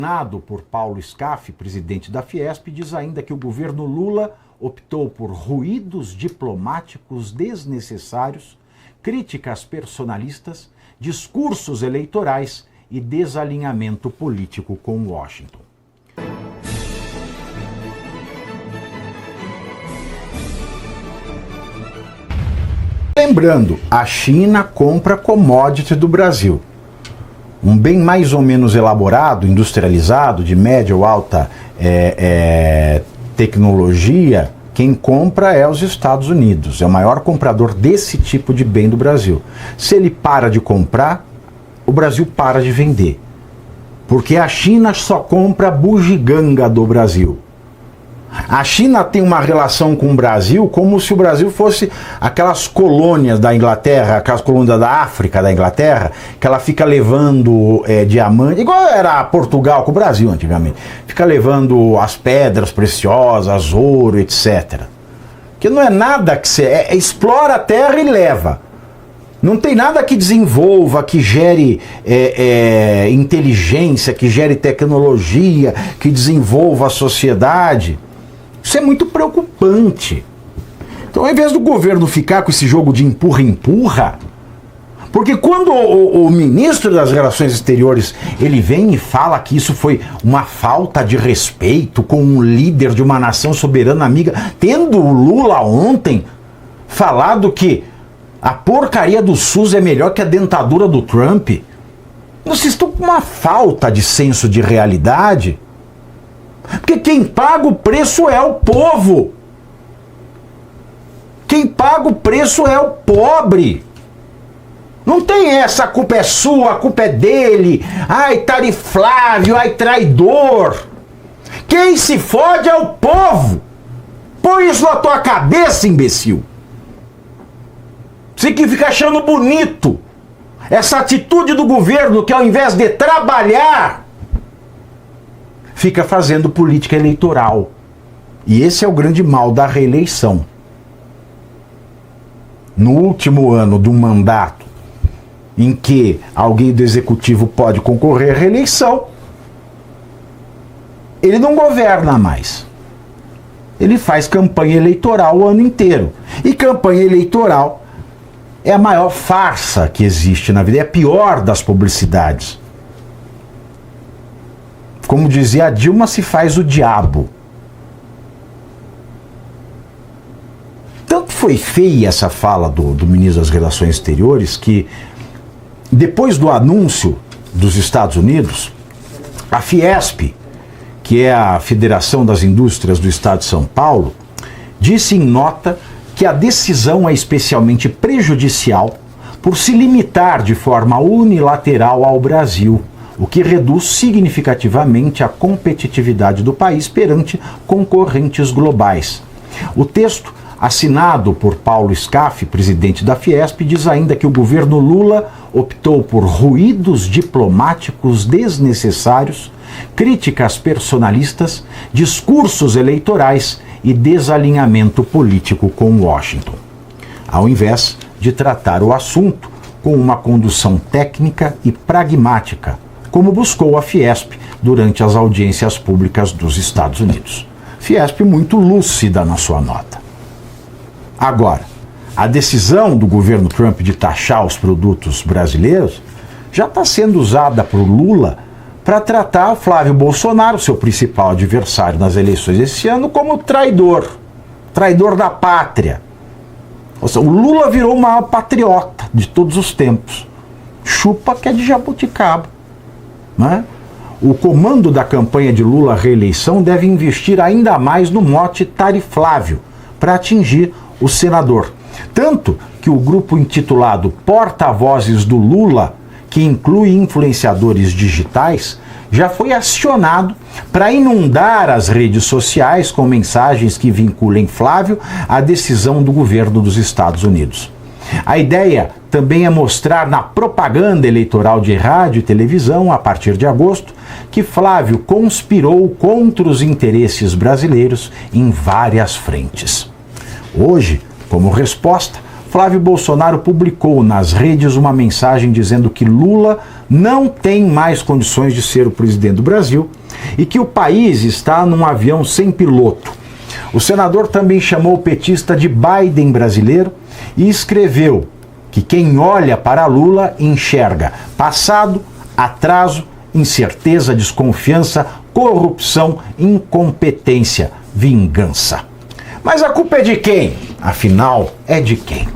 Assinado por Paulo Scaff, presidente da Fiesp, diz ainda que o governo Lula optou por ruídos diplomáticos desnecessários, críticas personalistas, discursos eleitorais e desalinhamento político com Washington. Lembrando, a China compra commodity do Brasil. Um bem mais ou menos elaborado, industrializado, de média ou alta tecnologia, quem compra é os Estados Unidos. É o maior comprador desse tipo de bem do Brasil. Se ele para de comprar, o Brasil para de vender. Porque a China só compra bugiganga do Brasil. A China tem uma relação com o Brasil como se o Brasil fosse aquelas colônias da Inglaterra, aquelas colônias da África da Inglaterra, que ela fica levando diamante, igual era Portugal com o Brasil antigamente, fica levando as pedras preciosas, ouro, etc. Que não é nada que você... explora a terra e leva. Não tem nada que desenvolva, que gere inteligência, que gere tecnologia, que desenvolva a sociedade. Isso é muito preocupante. Então, ao invés do governo ficar com esse jogo de empurra-empurra, porque quando o ministro das Relações Exteriores ele vem e fala que isso foi uma falta de respeito com um líder de uma nação soberana amiga, tendo o Lula ontem falado que a porcaria do SUS é melhor que a dentadura do Trump, vocês estão com uma falta de senso de realidade. Porque quem paga o preço é o povo. Quem paga o preço é o pobre. Não tem essa, a culpa é sua, a culpa é dele. Ai, tariflável, ai, traidor. Quem se fode é o povo. Põe isso na tua cabeça, imbecil. Você que fica achando bonito essa atitude do governo que ao invés de trabalhar, fica fazendo política eleitoral. E esse é o grande mal da reeleição. No último ano do mandato, em que alguém do executivo pode concorrer à reeleição, ele não governa mais. Ele faz campanha eleitoral o ano inteiro. E campanha eleitoral é a maior farsa que existe na vida, é a pior das publicidades. Como dizia a Dilma, se faz o diabo. Tanto foi feia essa fala do ministro das Relações Exteriores que, depois do anúncio dos Estados Unidos, a Fiesp, que é a Federação das Indústrias do Estado de São Paulo, disse em nota que a decisão é especialmente prejudicial por se limitar de forma unilateral ao Brasil, o que reduz significativamente a competitividade do país perante concorrentes globais. O texto, assinado por Paulo Scaff, presidente da Fiesp, diz ainda que o governo Lula optou por ruídos diplomáticos desnecessários, críticas personalistas, discursos eleitorais e desalinhamento político com Washington, ao invés de tratar o assunto com uma condução técnica e pragmática, como buscou a Fiesp durante as audiências públicas dos Estados Unidos. Fiesp muito lúcida na sua nota. Agora, a decisão do governo Trump de taxar os produtos brasileiros já está sendo usada por Lula para tratar o Flávio Bolsonaro, seu principal adversário nas eleições esse ano, como traidor da pátria. Ou seja, o Lula virou o maior patriota de todos os tempos. Chupa que é de jabuticaba. Né? O comando da campanha de Lula à reeleição deve investir ainda mais no mote tariflável para atingir o senador. Tanto que o grupo intitulado Porta-Vozes do Lula, que inclui influenciadores digitais, já foi acionado para inundar as redes sociais com mensagens que vinculem Flávio à decisão do governo dos Estados Unidos. A ideia também é mostrar na propaganda eleitoral de rádio e televisão, a partir de agosto, que Flávio conspirou contra os interesses brasileiros em várias frentes. Hoje, como resposta, Flávio Bolsonaro publicou nas redes uma mensagem dizendo que Lula não tem mais condições de ser o presidente do Brasil e que o país está num avião sem piloto. O senador também chamou o petista de Biden brasileiro e escreveu que quem olha para Lula enxerga passado, atraso, incerteza, desconfiança, corrupção, incompetência, vingança. Mas a culpa é de quem? Afinal, é de quem?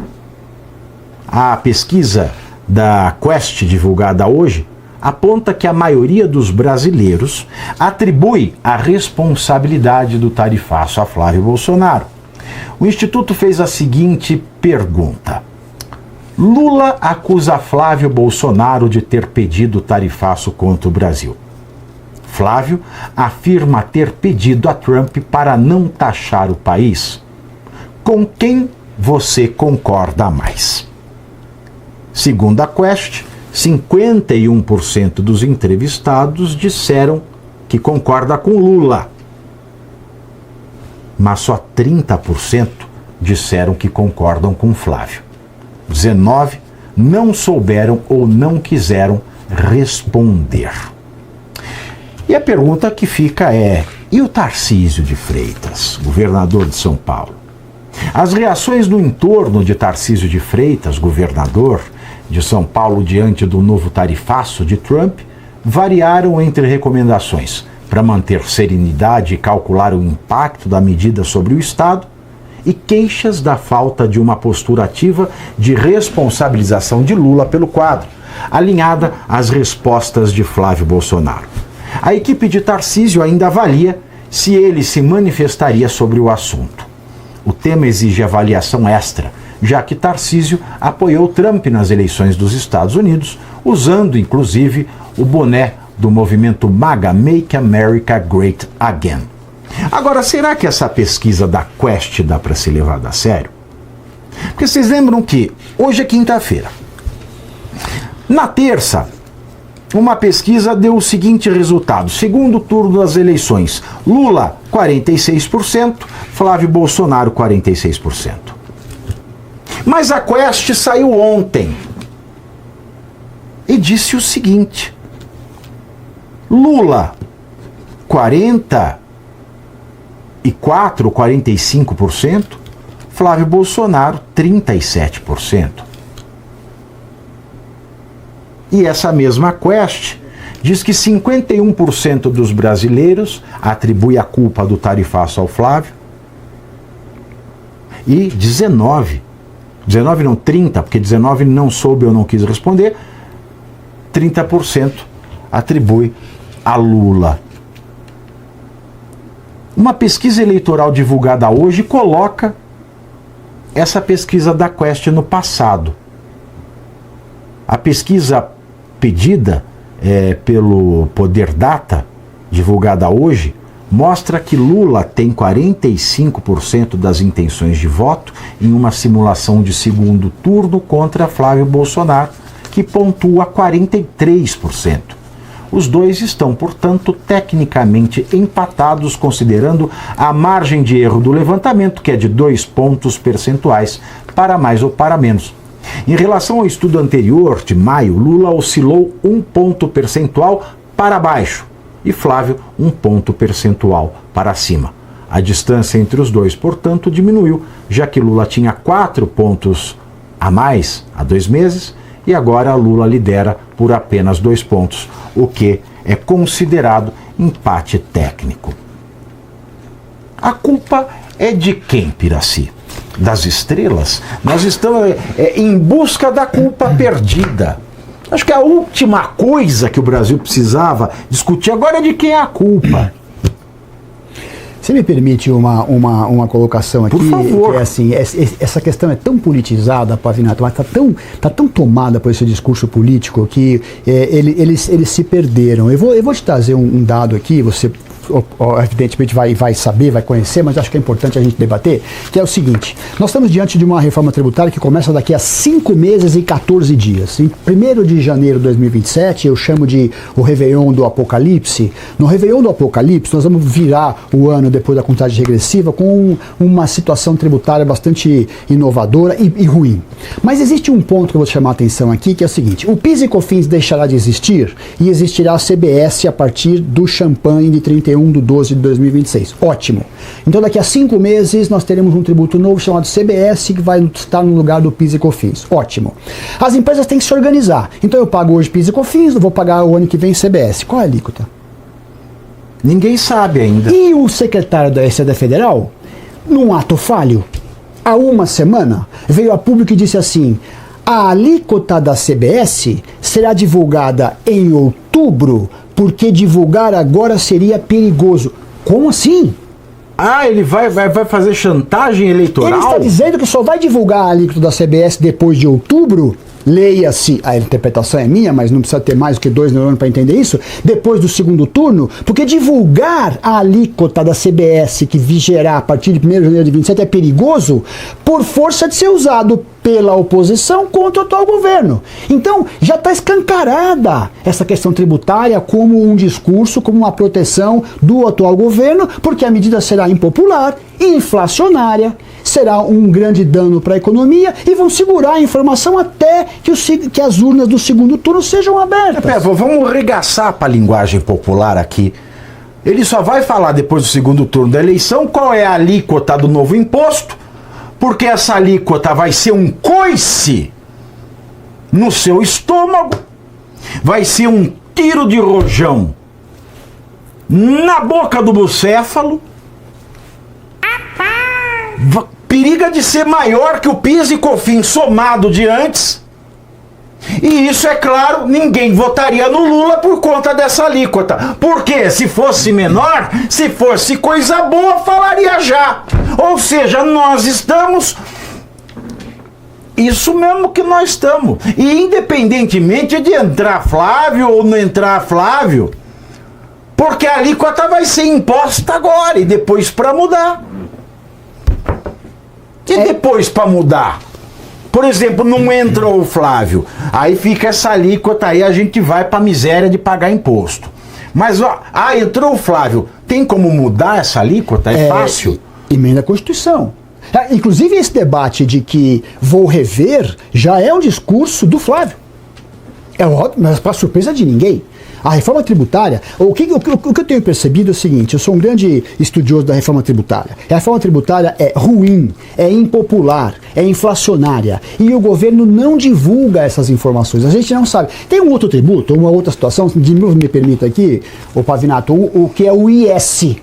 A pesquisa da Quest, divulgada hoje, aponta que a maioria dos brasileiros atribui a responsabilidade do tarifaço a Flávio Bolsonaro. O Instituto fez a seguinte pergunta: Lula acusa Flávio Bolsonaro de ter pedido tarifaço contra o Brasil. Flávio afirma ter pedido a Trump para não taxar o país. Com quem você concorda mais? Segundo a Quest, 51% dos entrevistados disseram que concorda com Lula, mas só 30% disseram que concordam com Flávio. 19% não souberam ou não quiseram responder. E a pergunta que fica é: e o Tarcísio de Freitas, governador de São Paulo? As reações no entorno de Tarcísio de Freitas, governador de São Paulo, diante do novo tarifaço de Trump, variaram entre recomendações para manter serenidade e calcular o impacto da medida sobre o Estado e queixas da falta de uma postura ativa de responsabilização de Lula pelo quadro, alinhada às respostas de Flávio Bolsonaro. A equipe de Tarcísio ainda avalia se ele se manifestaria sobre o assunto. O tema exige avaliação extra, já que Tarcísio apoiou Trump nas eleições dos Estados Unidos, usando inclusive o boné do movimento MAGA, Make America Great Again. Agora, será que essa pesquisa da Quest dá para ser levada a sério? Porque vocês lembram que hoje é quinta-feira. Na terça, uma pesquisa deu o seguinte resultado: segundo turno das eleições, Lula 46%, Flávio Bolsonaro 46%. Mas a Quest saiu ontem e disse o seguinte: Lula 45%, Flávio Bolsonaro 37%. E essa mesma Quest diz que 51% dos brasileiros atribui a culpa do tarifaço ao Flávio e 30, porque 19 não soube ou não quis responder, 30% atribui a Lula. Uma pesquisa eleitoral divulgada hoje coloca essa pesquisa da Quest no passado. A pesquisa pedida pelo Poder Data, divulgada hoje, mostra que Lula tem 45% das intenções de voto em uma simulação de segundo turno contra Flávio Bolsonaro, que pontua 43%. Os dois estão, portanto, tecnicamente empatados, considerando a margem de erro do levantamento, que é de 2 pontos percentuais, para mais ou para menos. Em relação ao estudo anterior, de maio, Lula oscilou 1 ponto percentual para baixo e Flávio 1 ponto percentual para cima. A distância entre os dois, portanto, diminuiu, já que Lula tinha 4 pontos a mais há 2 meses e agora Lula lidera por apenas 2 pontos, o que é considerado empate técnico. A culpa é de quem, Piraci? Das estrelas? Nós estamos em busca da culpa perdida. Acho que a última coisa que o Brasil precisava discutir agora é de quem é a culpa. Você me permite uma colocação aqui? Por favor. Que é assim, essa questão é tão politizada, Pavinato, mas está tão tomada por esse discurso político que eles se perderam. Eu vou te trazer um dado aqui, você evidentemente vai saber, vai conhecer, mas acho que é importante a gente debater, que é o seguinte: nós estamos diante de uma reforma tributária que começa daqui a 5 meses e 14 dias. Em 1º de janeiro de 2027, eu chamo de o Réveillon do Apocalipse. No Réveillon do Apocalipse, nós vamos virar o ano depois da contagem regressiva com uma situação tributária bastante inovadora e ruim. Mas existe um ponto que eu vou chamar a atenção aqui, que é o seguinte: o PIS e COFINS deixará de existir e existirá a CBS a partir do champanhe de 31/12 de 2026. Ótimo. Então daqui a 5 meses nós teremos um tributo novo chamado CBS que vai estar no lugar do PIS e COFINS. Ótimo. As empresas têm que se organizar. Então eu pago hoje PIS e COFINS, vou pagar o ano que vem CBS. Qual é a alíquota? Ninguém sabe ainda. E o secretário da Receita Federal, num ato falho, há uma semana, veio a público e disse assim: a alíquota da CBS será divulgada em outubro, porque divulgar agora seria perigoso. Como assim? Ah, ele vai fazer chantagem eleitoral? Ele está dizendo que só vai divulgar a alíquota da CBS depois de outubro. Leia-se, a interpretação é minha, mas não precisa ter mais do que 2 neurônios para entender isso, depois do segundo turno, porque divulgar a alíquota da CBS que vigerá a partir de 1º de janeiro de 27 é perigoso por força de ser usado pela oposição contra o atual governo. Então, já está escancarada essa questão tributária como um discurso, como uma proteção do atual governo, porque a medida será impopular, inflacionária, será um grande dano para a economia e vão segurar a informação até que as urnas do segundo turno sejam abertas. Vamos regaçar para a linguagem popular aqui. Ele só vai falar depois do segundo turno da eleição qual é a alíquota do novo imposto, porque essa alíquota vai ser um coice no seu estômago, vai ser um tiro de rojão na boca do bucéfalo, periga de ser maior que o PIS e COFINS somado de antes. E isso, é claro, ninguém votaria no Lula por conta dessa alíquota. Porque se fosse menor, se fosse coisa boa, falaria já. Ou seja, nós estamos... Isso mesmo que nós estamos. E independentemente de entrar Flávio ou não entrar Flávio, porque a alíquota vai ser imposta agora e depois para mudar. E depois para mudar? Por exemplo, não entrou o Flávio, aí fica essa alíquota, aí a gente vai para a miséria de pagar imposto. Mas, entrou o Flávio, tem como mudar essa alíquota? É fácil? Emenda a Constituição. Inclusive esse debate de que vou rever já é um discurso do Flávio. É óbvio, mas para surpresa de ninguém. A reforma tributária, o que eu tenho percebido é o seguinte: eu sou um grande estudioso da reforma tributária. A reforma tributária é ruim, é impopular, é inflacionária. E o governo não divulga essas informações. A gente não sabe. Tem um outro tributo, uma outra situação, de novo me permita aqui, o Pavinato, o que é o IS.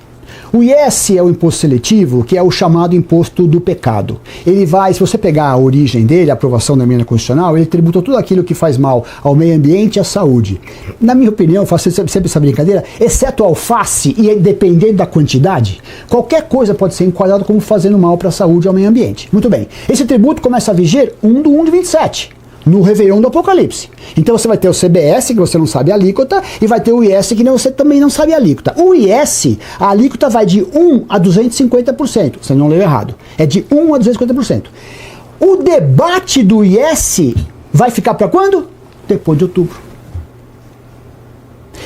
O IS é o imposto seletivo, que é o chamado imposto do pecado. Ele vai, se você pegar a origem dele, a aprovação da emenda constitucional, ele tributa tudo aquilo que faz mal ao meio ambiente e à saúde. Na minha opinião, faço sempre essa brincadeira, exceto alface e dependendo da quantidade, qualquer coisa pode ser enquadrada como fazendo mal para a saúde e ao meio ambiente. Muito bem. Esse tributo começa a viger 1/1/27. No Réveillon do Apocalipse. Então você vai ter o CBS, que você não sabe a alíquota, e vai ter o IS, que você também não sabe a alíquota. O IS, a alíquota vai de 1 a 250%. Você não leu errado. É de 1 a 250%. O debate do IS vai ficar para quando? Depois de outubro.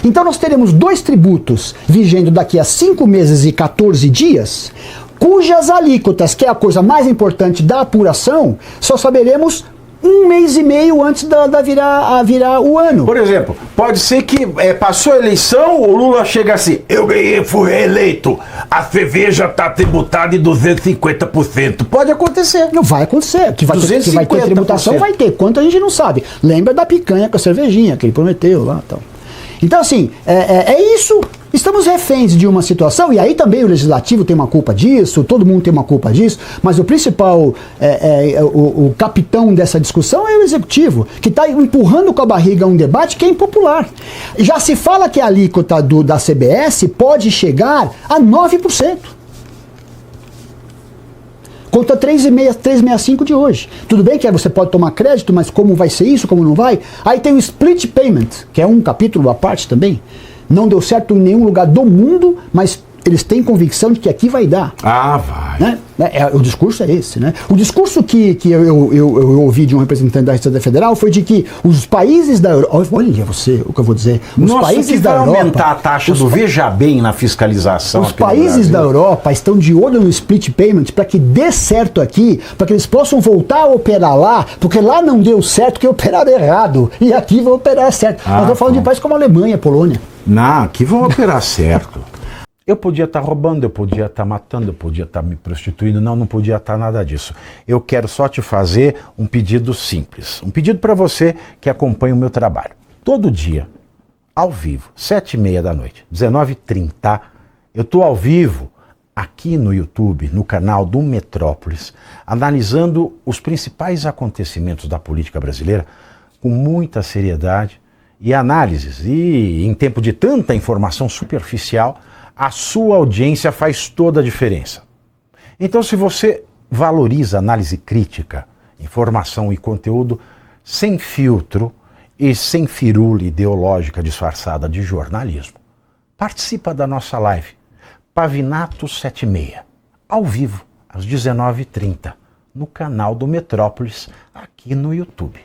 Então nós teremos 2 tributos vigendo daqui a 5 meses e 14 dias, cujas alíquotas, que é a coisa mais importante da apuração, só saberemos 1 mês e meio antes da virar o ano. Por exemplo, pode ser que passou a eleição, o Lula chega assim: eu ganhei, fui reeleito, a cerveja está tributada em 250%. Pode acontecer. Não vai acontecer. Que vai ter tributação, vai ter. Quanto a gente não sabe. Lembra da picanha com a cervejinha que ele prometeu lá. Então assim, é isso. Estamos reféns de uma situação, e aí também o legislativo tem uma culpa disso, todo mundo tem uma culpa disso, mas o principal, o capitão dessa discussão é o executivo, que está empurrando com a barriga um debate que é impopular. Já se fala que a alíquota da CBS pode chegar a 9%. Contra 3,65 de hoje. Tudo bem que você pode tomar crédito, mas como vai ser isso, como não vai? Aí tem o split payment, que é um capítulo à parte também. Não deu certo em nenhum lugar do mundo, mas eles têm convicção de que aqui vai dar. Ah, vai. Né? O discurso é esse, né? O discurso que eu ouvi de um representante da Receita Federal foi de que os países da Europa... Olha você, o que eu vou dizer. Os Nossa, países que da vai Europa, aumentar a taxa do Veja Bem na fiscalização. os aqui no países Brasil. da Europa estão de olho no split payment para que dê certo aqui, para que eles possam voltar a operar lá, porque lá não deu certo, que operaram errado. E aqui vão operar certo. Nós estamos falando de países como a Alemanha, a Polônia. Não, aqui vão operar certo. Eu podia estar roubando, eu podia estar matando, eu podia estar me prostituindo. Não podia estar nada disso. Eu quero só te fazer um pedido simples. Um pedido para você que acompanha o meu trabalho. Todo dia, ao vivo, 7h30 da noite, 19h30, eu estou ao vivo aqui no YouTube, no canal do Metrópolis, analisando os principais acontecimentos da política brasileira com muita seriedade e análises. E em tempo de tanta informação superficial, a sua audiência faz toda a diferença. Então, se você valoriza análise crítica, informação e conteúdo sem filtro e sem firula ideológica disfarçada de jornalismo, participa da nossa live Pavinato 76, ao vivo, às 19h30, no canal do Metrópolis, aqui no YouTube.